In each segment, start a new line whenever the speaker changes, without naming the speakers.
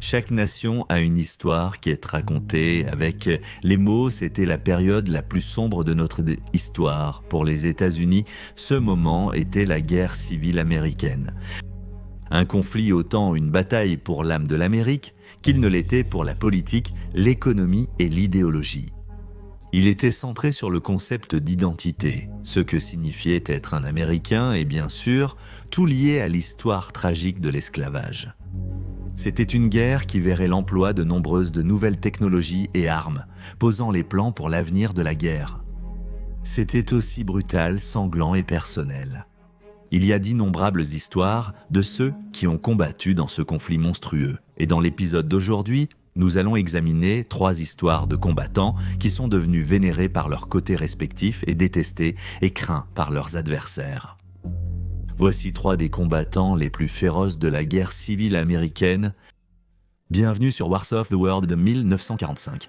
Chaque nation a une histoire qui est racontée avec les mots. C'était la période la plus sombre de notre histoire. Pour les États-Unis, ce moment était la guerre civile américaine. Un conflit autant une bataille pour l'âme de l'Amérique qu'il ne l'était pour la politique, l'économie et l'idéologie. Il était centré sur le concept d'identité, ce que signifiait être un Américain et bien sûr, tout lié à l'histoire tragique de l'esclavage. C'était une guerre qui verrait l'emploi de nombreuses de nouvelles technologies et armes, posant les plans pour l'avenir de la guerre. C'était aussi brutal, sanglant et personnel. Il y a d'innombrables histoires de ceux qui ont combattu dans ce conflit monstrueux. Et dans l'épisode d'aujourd'hui, nous allons examiner 3 histoires de combattants qui sont devenus vénérés par leurs côtés respectifs et détestés et craints par leurs adversaires. Voici 3 des combattants les plus féroces de la guerre civile américaine. Bienvenue sur Wars of the World de 1945.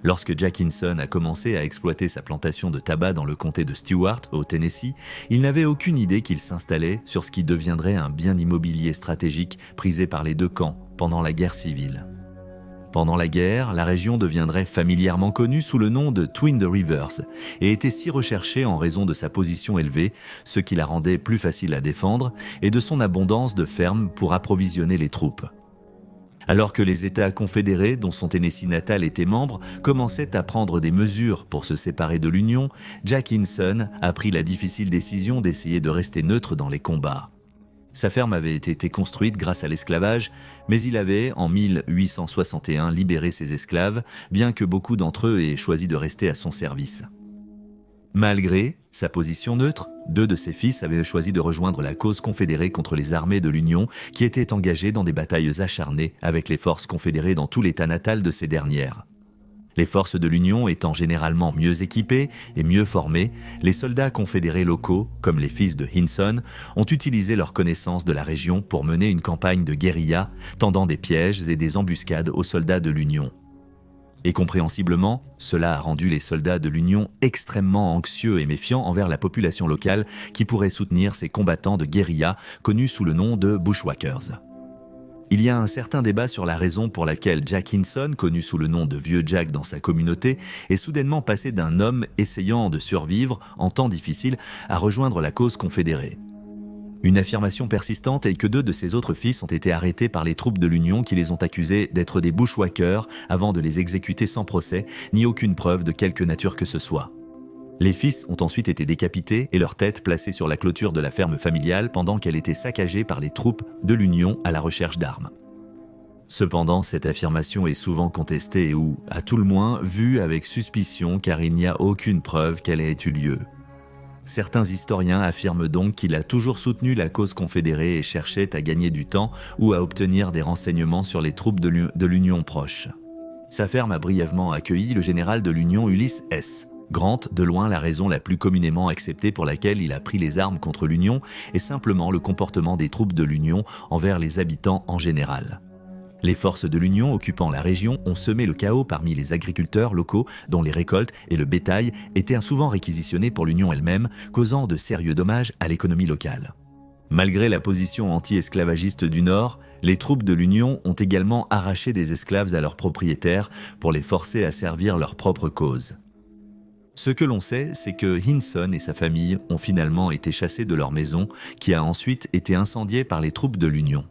Lorsque Jack Hinson a commencé à exploiter sa plantation de tabac dans le comté de Stewart, au Tennessee, il n'avait aucune idée qu'il s'installait sur ce qui deviendrait un bien immobilier stratégique prisé par les 2 camps pendant la guerre civile. Pendant la guerre, la région deviendrait familièrement connue sous le nom de Twin Rivers et était si recherchée en raison de sa position élevée, ce qui la rendait plus facile à défendre, et de son abondance de fermes pour approvisionner les troupes. Alors que les États confédérés, dont son Tennessee natal était membre, commençaient à prendre des mesures pour se séparer de l'Union, Jack Hinson a pris la difficile décision d'essayer de rester neutre dans les combats. Sa ferme avait été construite grâce à l'esclavage, mais il avait, en 1861, libéré ses esclaves, bien que beaucoup d'entre eux aient choisi de rester à son service. Malgré sa position neutre, 2 de ses fils avaient choisi de rejoindre la cause confédérée contre les armées de l'Union qui étaient engagées dans des batailles acharnées avec les forces confédérées dans tout l'état natal de ces dernières. Les forces de l'Union étant généralement mieux équipées et mieux formées, les soldats confédérés locaux, comme les fils de Hinson, ont utilisé leur connaissance de la région pour mener une campagne de guérilla, tendant des pièges et des embuscades aux soldats de l'Union. Et compréhensiblement, cela a rendu les soldats de l'Union extrêmement anxieux et méfiants envers la population locale qui pourrait soutenir ces combattants de guérilla connus sous le nom de Bushwhackers. Il y a un certain débat sur la raison pour laquelle Jack Hinson, connu sous le nom de Vieux Jack dans sa communauté, est soudainement passé d'un homme essayant de survivre en temps difficile à rejoindre la cause confédérée. Une affirmation persistante est que 2 de ses autres fils ont été arrêtés par les troupes de l'Union qui les ont accusés d'être des bushwhackers avant de les exécuter sans procès, ni aucune preuve de quelque nature que ce soit. Les fils ont ensuite été décapités et leurs têtes placées sur la clôture de la ferme familiale pendant qu'elle était saccagée par les troupes de l'Union à la recherche d'armes. Cependant, cette affirmation est souvent contestée ou, à tout le moins, vue avec suspicion car il n'y a aucune preuve qu'elle ait eu lieu. Certains historiens affirment donc qu'il a toujours soutenu la cause confédérée et cherchait à gagner du temps ou à obtenir des renseignements sur les troupes de l'Union proche. Sa ferme a brièvement accueilli le général de l'Union Ulysses S. Grant, de loin la raison la plus communément acceptée pour laquelle il a pris les armes contre l'Union est simplement le comportement des troupes de l'Union envers les habitants en général. Les forces de l'Union occupant la région ont semé le chaos parmi les agriculteurs locaux dont les récoltes et le bétail étaient souvent réquisitionnés pour l'Union elle-même, causant de sérieux dommages à l'économie locale. Malgré la position anti-esclavagiste du Nord, les troupes de l'Union ont également arraché des esclaves à leurs propriétaires pour les forcer à servir leur propre cause. Ce que l'on sait, c'est que Hinson et sa famille ont finalement été chassés de leur maison, qui a ensuite été incendiée par les troupes de l'Union.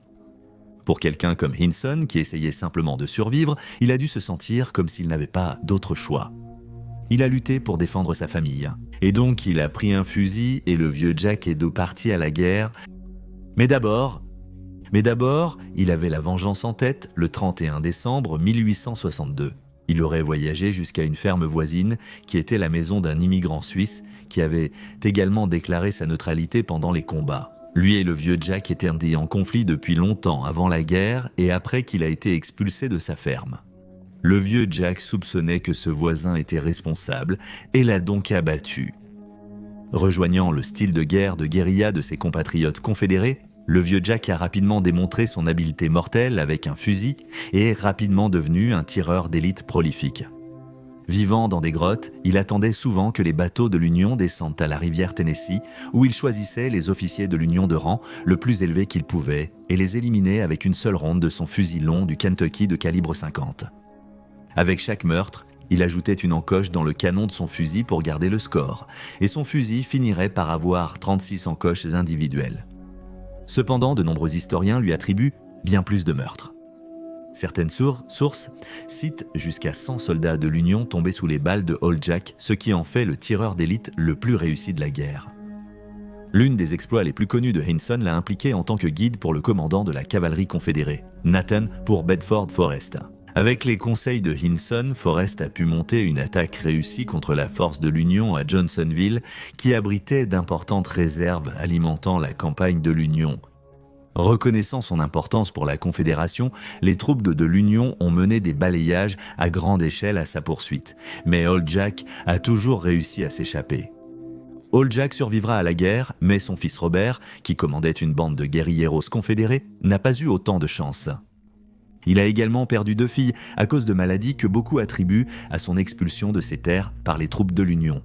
Pour quelqu'un comme Hinson, qui essayait simplement de survivre, il a dû se sentir comme s'il n'avait pas d'autre choix. Il a lutté pour défendre sa famille, et donc il a pris un fusil et le vieux Jack est parti à la guerre. Mais d'abord, il avait la vengeance en tête le 31 décembre 1862. Il aurait voyagé jusqu'à une ferme voisine qui était la maison d'un immigrant suisse qui avait également déclaré sa neutralité pendant les combats. Lui et le vieux Jack étaient en conflit depuis longtemps avant la guerre et après qu'il a été expulsé de sa ferme. Le vieux Jack soupçonnait que ce voisin était responsable et l'a donc abattu. Rejoignant le style de guerre de guérilla de ses compatriotes confédérés, le vieux Jack a rapidement démontré son habileté mortelle avec un fusil et est rapidement devenu un tireur d'élite prolifique. Vivant dans des grottes, il attendait souvent que les bateaux de l'Union descendent à la rivière Tennessee, où il choisissait les officiers de l'Union de rang le plus élevé qu'il pouvait et les éliminait avec une seule ronde de son fusil long du Kentucky de calibre 50. Avec chaque meurtre, il ajoutait une encoche dans le canon de son fusil pour garder le score, et son fusil finirait par avoir 36 encoches individuelles. Cependant, de nombreux historiens lui attribuent bien plus de meurtres. Certaines sources citent jusqu'à 100 soldats de l'Union tombés sous les balles de Old Jack, ce qui en fait le tireur d'élite le plus réussi de la guerre. L'une des exploits les plus connus de Hinson l'a impliqué en tant que guide pour le commandant de la cavalerie confédérée, Nathan, pour Bedford Forrest. Avec les conseils de Hinson, Forrest a pu monter une attaque réussie contre la force de l'Union à Johnsonville, qui abritait d'importantes réserves alimentant la campagne de l'Union. Reconnaissant son importance pour la Confédération, les troupes de l'Union ont mené des balayages à grande échelle à sa poursuite, mais Old Jack a toujours réussi à s'échapper. Old Jack survivra à la guerre, mais son fils Robert, qui commandait une bande de guérilleros confédérés, n'a pas eu autant de chance. Il a également perdu 2 filles à cause de maladies que beaucoup attribuent à son expulsion de ses terres par les troupes de l'Union.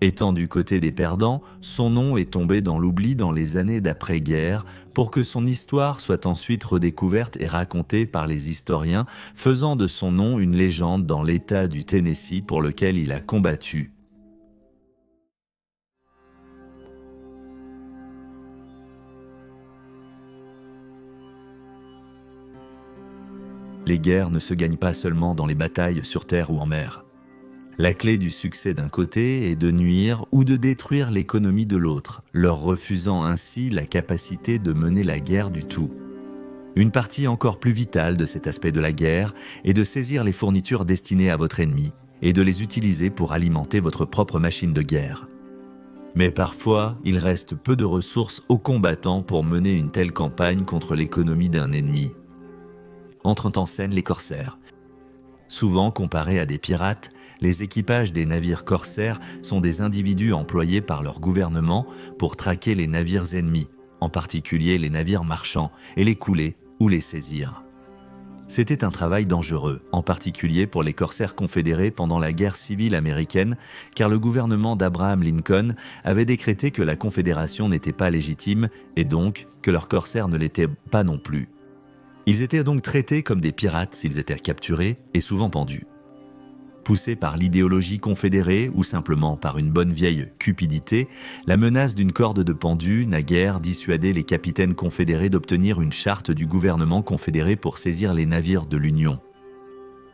Étant du côté des perdants, son nom est tombé dans l'oubli dans les années d'après-guerre pour que son histoire soit ensuite redécouverte et racontée par les historiens, faisant de son nom une légende dans l'État du Tennessee pour lequel il a combattu. Les guerres ne se gagnent pas seulement dans les batailles sur terre ou en mer. La clé du succès d'un côté est de nuire ou de détruire l'économie de l'autre, leur refusant ainsi la capacité de mener la guerre du tout. Une partie encore plus vitale de cet aspect de la guerre est de saisir les fournitures destinées à votre ennemi et de les utiliser pour alimenter votre propre machine de guerre. Mais parfois, il reste peu de ressources aux combattants pour mener une telle campagne contre l'économie d'un ennemi. Entrent en scène les corsaires. Souvent comparés à des pirates, les équipages des navires corsaires sont des individus employés par leur gouvernement pour traquer les navires ennemis, en particulier les navires marchands, et les couler ou les saisir. C'était un travail dangereux, en particulier pour les corsaires confédérés pendant la guerre civile américaine, car le gouvernement d'Abraham Lincoln avait décrété que la Confédération n'était pas légitime et donc que leurs corsaires ne l'étaient pas non plus. Ils étaient donc traités comme des pirates s'ils étaient capturés et souvent pendus. Poussés par l'idéologie confédérée ou simplement par une bonne vieille cupidité, la menace d'une corde de pendus n'a guère dissuadé les capitaines confédérés d'obtenir une charte du gouvernement confédéré pour saisir les navires de l'Union.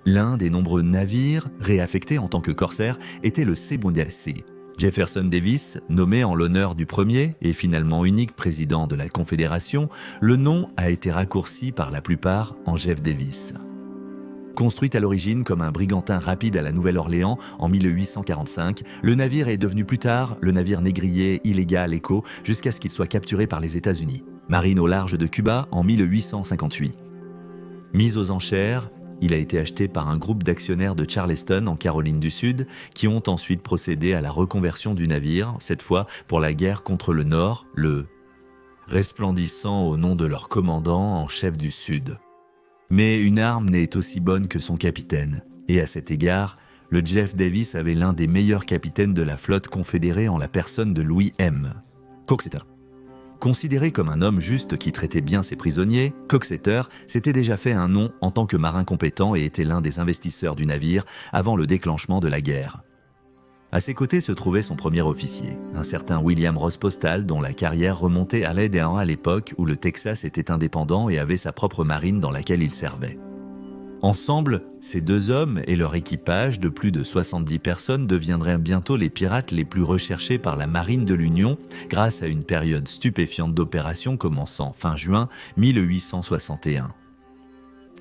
L'un des nombreux navires réaffectés en tant que corsaires était le Seabundassy. Jefferson Davis, nommé en l'honneur du premier et finalement unique président de la Confédération, le nom a été raccourci par la plupart en Jeff Davis. Construit à l'origine comme un brigantin rapide à la Nouvelle-Orléans en 1845, le navire est devenu plus tard le navire négrier illégal Echo jusqu'à ce qu'il soit capturé par les États-Unis. Marine au large de Cuba en 1858. Mis aux enchères, il a été acheté par un groupe d'actionnaires de Charleston en Caroline du Sud qui ont ensuite procédé à la reconversion du navire, cette fois pour la guerre contre le Nord, le resplendissant au nom de leur commandant en chef du Sud. Mais une arme n'est aussi bonne que son capitaine, et à cet égard, le Jeff Davis avait l'un des meilleurs capitaines de la flotte confédérée en la personne de Louis M. Coxeter. Considéré comme un homme juste qui traitait bien ses prisonniers, Coxeter s'était déjà fait un nom en tant que marin compétent et était l'un des investisseurs du navire avant le déclenchement de la guerre. À ses côtés se trouvait son premier officier, un certain William Ross Postal dont la carrière remontait à l'époque où le Texas était indépendant et avait sa propre marine dans laquelle il servait. Ensemble, ces deux hommes et leur équipage de plus de 70 personnes deviendraient bientôt les pirates les plus recherchés par la marine de l'Union grâce à une période stupéfiante d'opérations commençant fin juin 1861.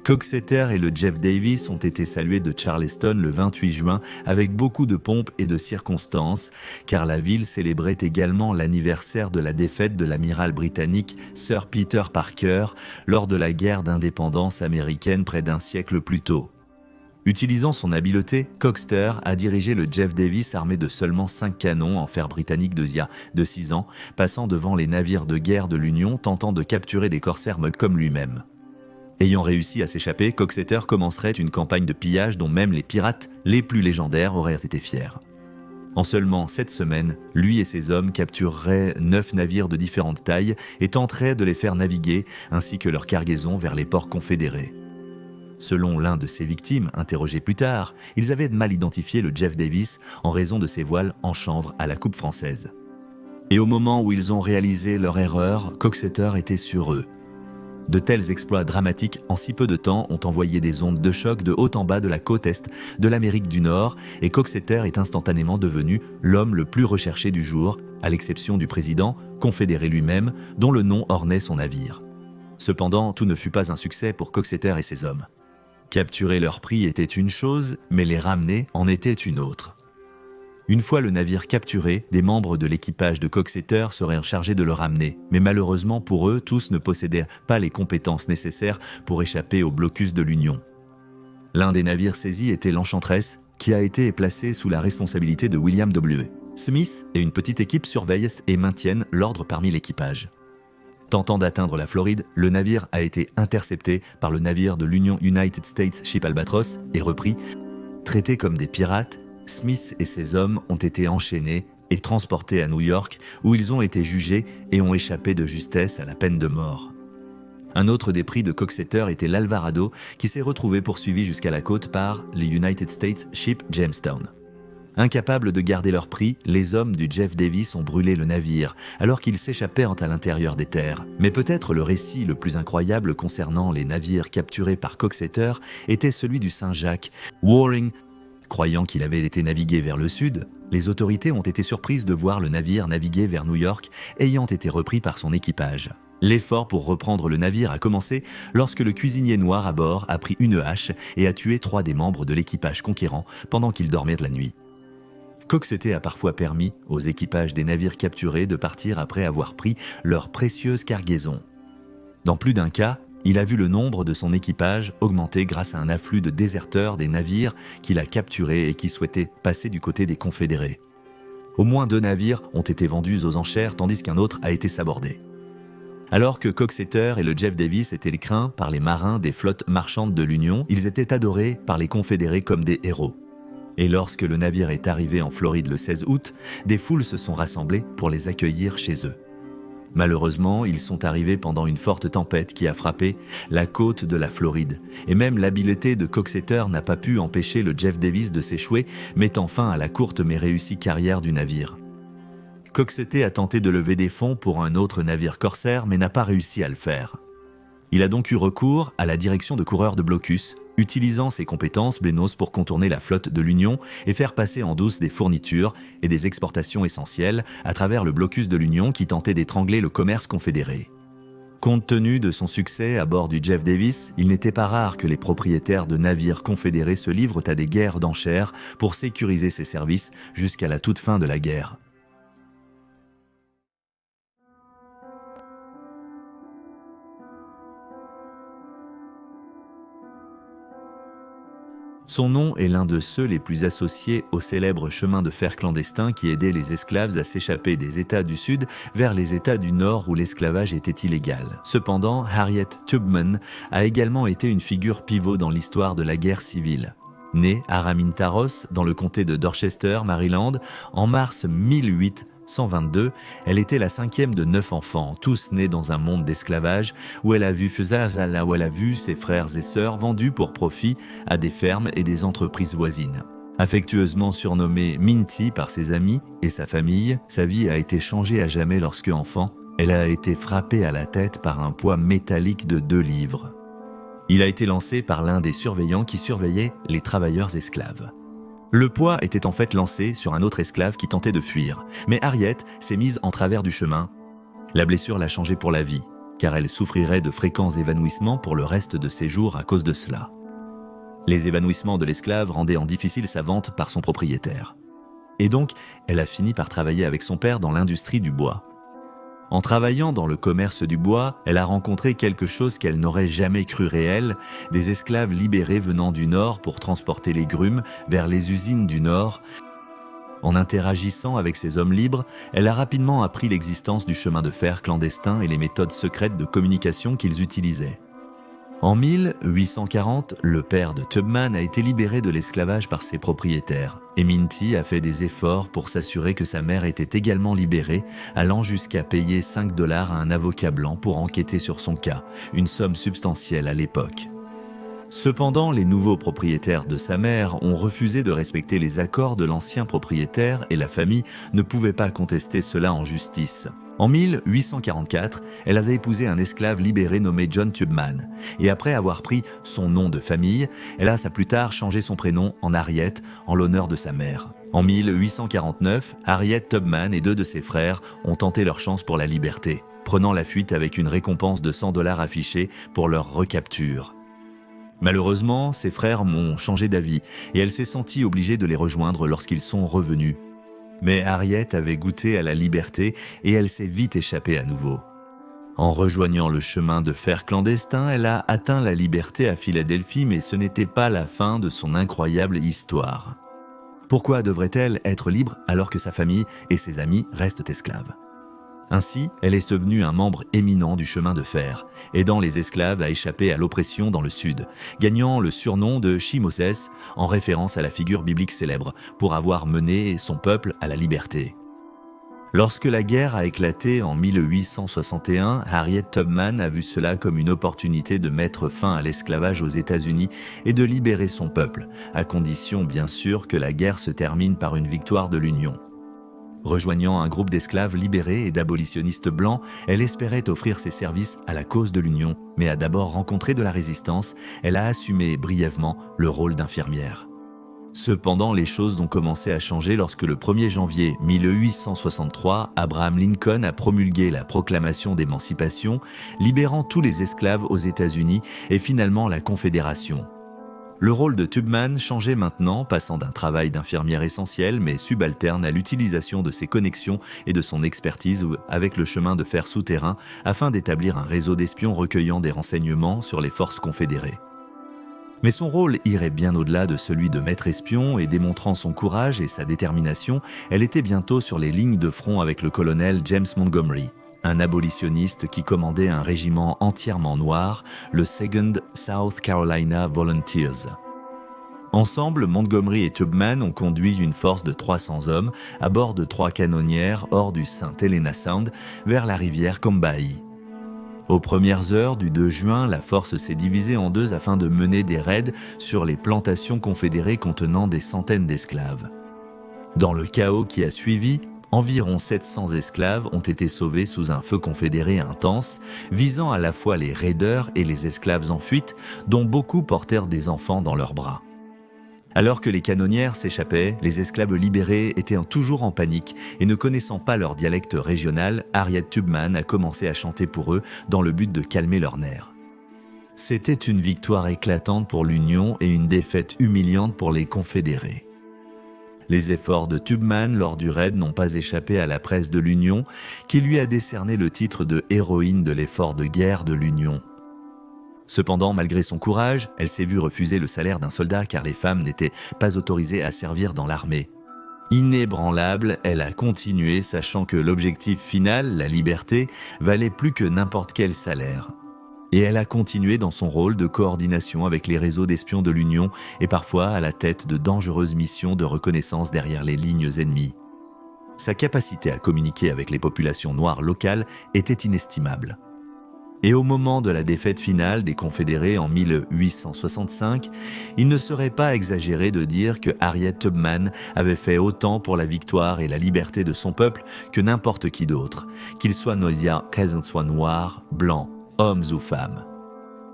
Coxeter et le Jeff Davis ont été salués de Charleston le 28 juin avec beaucoup de pompe et de circonstances, car la ville célébrait également l'anniversaire de la défaite de l'amiral britannique Sir Peter Parker lors de la guerre d'indépendance américaine près d'un siècle plus tôt. Utilisant son habileté, Coxeter a dirigé le Jeff Davis armé de seulement 5 canons en fer britannique de 6 ans, passant devant les navires de guerre de l'Union tentant de capturer des corsaires comme lui-même. Ayant réussi à s'échapper, Coxeter commencerait une campagne de pillage dont même les pirates les plus légendaires auraient été fiers. En seulement 7 semaines, lui et ses hommes captureraient 9 navires de différentes tailles et tenteraient de les faire naviguer, ainsi que leur cargaison vers les ports confédérés. Selon l'un de ses victimes, interrogé plus tard, ils avaient mal identifié le Jeff Davis en raison de ses voiles en chanvre à la coupe française. Et au moment où ils ont réalisé leur erreur, Coxeter était sur eux. De tels exploits dramatiques en si peu de temps ont envoyé des ondes de choc de haut en bas de la côte est de l'Amérique du Nord et Coxeter est instantanément devenu l'homme le plus recherché du jour, à l'exception du président, confédéré lui-même, dont le nom ornait son navire. Cependant, tout ne fut pas un succès pour Coxeter et ses hommes. Capturer leur prix était une chose, mais les ramener en était une autre. Une fois le navire capturé, des membres de l'équipage de Coxeter seraient chargés de le ramener, mais malheureusement pour eux, tous ne possédaient pas les compétences nécessaires pour échapper au blocus de l'Union. L'un des navires saisis était l'Enchantress, qui a été placé sous la responsabilité de William W. Smith et une petite équipe surveillent et maintiennent l'ordre parmi l'équipage. Tentant d'atteindre la Floride, le navire a été intercepté par le navire de l'Union United States Ship Albatross et repris. Traités comme des pirates, Smith et ses hommes ont été enchaînés et transportés à New York où ils ont été jugés et ont échappé de justesse à la peine de mort. Un autre des prix de Coxeter était l'Alvarado qui s'est retrouvé poursuivi jusqu'à la côte par les United States Ship Jamestown. Incapables de garder leur prix, les hommes du Jeff Davis ont brûlé le navire alors qu'ils s'échappaient à l'intérieur des terres. Mais peut-être le récit le plus incroyable concernant les navires capturés par Coxeter était celui du Saint-Jacques. Waring, croyant qu'il avait été navigué vers le sud, les autorités ont été surprises de voir le navire naviguer vers New York, ayant été repris par son équipage. L'effort pour reprendre le navire a commencé lorsque le cuisinier noir à bord a pris une hache et a tué 3 des membres de l'équipage conquérant pendant qu'ils dormaient de la nuit. Coxeter a parfois permis aux équipages des navires capturés de partir après avoir pris leur précieuse cargaison. Dans plus d'un cas, il a vu le nombre de son équipage augmenter grâce à un afflux de déserteurs des navires qu'il a capturés et qui souhaitaient passer du côté des Confédérés. Au moins 2 navires ont été vendus aux enchères tandis qu'un autre a été sabordé. Alors que Coxeter et le Jeff Davis étaient craints par les marins des flottes marchandes de l'Union, ils étaient adorés par les Confédérés comme des héros. Et lorsque le navire est arrivé en Floride le 16 août, des foules se sont rassemblées pour les accueillir chez eux. Malheureusement, ils sont arrivés pendant une forte tempête qui a frappé la côte de la Floride. Et même l'habileté de Coxeter n'a pas pu empêcher le Jeff Davis de s'échouer, mettant fin à la courte mais réussie carrière du navire. Coxeter a tenté de lever des fonds pour un autre navire corsaire, mais n'a pas réussi à le faire. Il a donc eu recours à la direction de coureurs de blocus, utilisant ses compétences blénos pour contourner la flotte de l'Union et faire passer en douce des fournitures et des exportations essentielles à travers le blocus de l'Union qui tentait d'étrangler le commerce confédéré. Compte tenu de son succès à bord du Jeff Davis, il n'était pas rare que les propriétaires de navires confédérés se livrent à des guerres d'enchères pour sécuriser ses services jusqu'à la toute fin de la guerre. Son nom est l'un de ceux les plus associés au célèbre chemin de fer clandestin qui aidait les esclaves à s'échapper des États du Sud vers les États du Nord où l'esclavage était illégal. Cependant, Harriet Tubman a également été une figure pivot dans l'histoire de la guerre civile. Née à Ramintaros, dans le comté de Dorchester, Maryland, en mars 1822, elle était la 5e de 9 enfants, tous nés dans un monde d'esclavage où elle a vu ses frères et sœurs vendus pour profit à des fermes et des entreprises voisines. Affectueusement surnommée Minty par ses amis et sa famille, sa vie a été changée à jamais lorsque enfant, elle a été frappée à la tête par un poids métallique de 2 livres. Il a été lancé par l'un des surveillants qui surveillait les travailleurs esclaves. Le poids était en fait lancé sur un autre esclave qui tentait de fuir, mais Harriet s'est mise en travers du chemin. La blessure l'a changée pour la vie. car elle souffrirait de fréquents évanouissements pour le reste de ses jours à cause de cela. Les évanouissements de l'esclave rendaient en difficile sa vente par son propriétaire. Et donc, elle a fini par travailler avec son père dans l'industrie du bois. En travaillant dans le commerce du bois, elle a rencontré quelque chose qu'elle n'aurait jamais cru réel, des esclaves libérés venant du Nord pour transporter les grumes vers les usines du Nord. En interagissant avec ces hommes libres, elle a rapidement appris l'existence du chemin de fer clandestin et les méthodes secrètes de communication qu'ils utilisaient. En 1840, le père de Tubman a été libéré de l'esclavage par ses propriétaires, et Minty a fait des efforts pour s'assurer que sa mère était également libérée, allant jusqu'à payer $5 à un avocat blanc pour enquêter sur son cas, une somme substantielle à l'époque. Cependant, les nouveaux propriétaires de sa mère ont refusé de respecter les accords de l'ancien propriétaire et la famille ne pouvait pas contester cela en justice. En 1844, elle a épousé un esclave libéré nommé John Tubman, et après avoir pris son nom de famille, elle a plus tard changé son prénom en Harriet en l'honneur de sa mère. En 1849, Harriet Tubman et 2 de ses frères ont tenté leur chance pour la liberté, prenant la fuite avec une récompense de $100 affichée pour leur recapture. Malheureusement, ses frères m'ont changé d'avis et elle s'est sentie obligée de les rejoindre lorsqu'ils sont revenus. Mais Harriet avait goûté à la liberté et elle s'est vite échappée à nouveau. En rejoignant le chemin de fer clandestin, elle a atteint la liberté à Philadelphie, mais ce n'était pas la fin de son incroyable histoire. Pourquoi devrait-elle être libre alors que sa famille et ses amis restent esclaves ? Ainsi, elle est devenue un membre éminent du chemin de fer, aidant les esclaves à échapper à l'oppression dans le Sud, gagnant le surnom de She-Moses en référence à la figure biblique célèbre pour avoir mené son peuple à la liberté. Lorsque la guerre a éclaté en 1861, Harriet Tubman a vu cela comme une opportunité de mettre fin à l'esclavage aux États-Unis et de libérer son peuple, à condition bien sûr que la guerre se termine par une victoire de l'Union. Rejoignant un groupe d'esclaves libérés et d'abolitionnistes blancs, elle espérait offrir ses services à la cause de l'Union, mais a d'abord rencontré de la résistance, elle a assumé brièvement le rôle d'infirmière. Cependant, les choses ont commencé à changer lorsque le 1er janvier 1863, Abraham Lincoln a promulgué la proclamation d'émancipation, libérant tous les esclaves aux États-Unis et finalement la Confédération. Le rôle de Tubman changeait maintenant, passant d'un travail d'infirmière essentiel mais subalterne à l'utilisation de ses connexions et de son expertise avec le chemin de fer souterrain afin d'établir un réseau d'espions recueillant des renseignements sur les forces confédérées. Mais son rôle irait bien au-delà de celui de maître espion et démontrant son courage et sa détermination, elle était bientôt sur les lignes de front avec le colonel James Montgomery, un abolitionniste qui commandait un régiment entièrement noir, le 2nd South Carolina Volunteers. Ensemble, Montgomery et Tubman ont conduit une force de 300 hommes à bord de 3 canonnières hors du St. Helena Sound vers la rivière Combahee. Aux premières heures du 2 juin, la force s'est divisée en 2 afin de mener des raids sur les plantations confédérées contenant des centaines d'esclaves. Dans le chaos qui a suivi, environ 700 esclaves ont été sauvés sous un feu confédéré intense, visant à la fois les raideurs et les esclaves en fuite, dont beaucoup portèrent des enfants dans leurs bras. Alors que les canonnières s'échappaient, les esclaves libérés étaient toujours en panique et ne connaissant pas leur dialecte régional, Harriet Tubman a commencé à chanter pour eux dans le but de calmer leurs nerfs. C'était une victoire éclatante pour l'Union et une défaite humiliante pour les confédérés. Les efforts de Tubman lors du raid n'ont pas échappé à la presse de l'Union, qui lui a décerné le titre de héroïne de l'effort de guerre de l'Union. Cependant, malgré son courage, elle s'est vue refuser le salaire d'un soldat car les femmes n'étaient pas autorisées à servir dans l'armée. Inébranlable, elle a continué, sachant que l'objectif final, la liberté, valait plus que n'importe quel salaire. Et elle a continué dans son rôle de coordination avec les réseaux d'espions de l'Union et parfois à la tête de dangereuses missions de reconnaissance derrière les lignes ennemies. Sa capacité à communiquer avec les populations noires locales était inestimable. Et au moment de la défaite finale des Confédérés en 1865, il ne serait pas exagéré de dire que Harriet Tubman avait fait autant pour la victoire et la liberté de son peuple que n'importe qui d'autre, qu'il soit noir, blanc, hommes ou femmes.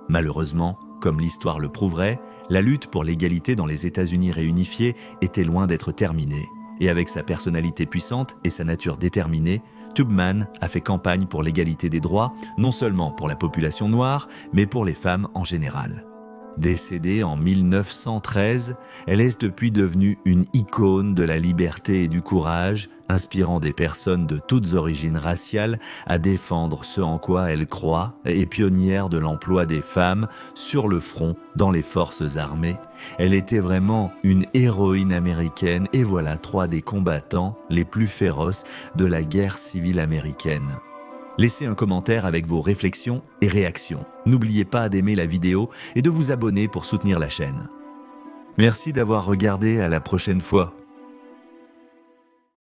Malheureusement, comme l'histoire le prouverait, la lutte pour l'égalité dans les États-Unis réunifiés était loin d'être terminée. Et avec sa personnalité puissante et sa nature déterminée, Tubman a fait campagne pour l'égalité des droits, non seulement pour la population noire, mais pour les femmes en général. Décédée en 1913, elle est depuis devenue une icône de la liberté et du courage, inspirant des personnes de toutes origines raciales à défendre ce en quoi elle croit et pionnière de l'emploi des femmes sur le front dans les forces armées. Elle était vraiment une héroïne américaine et voilà 3 des combattants les plus féroces de la guerre civile américaine. Laissez un commentaire avec vos réflexions et réactions. N'oubliez pas d'aimer la vidéo et de vous abonner pour soutenir la chaîne. Merci d'avoir regardé, à la prochaine fois.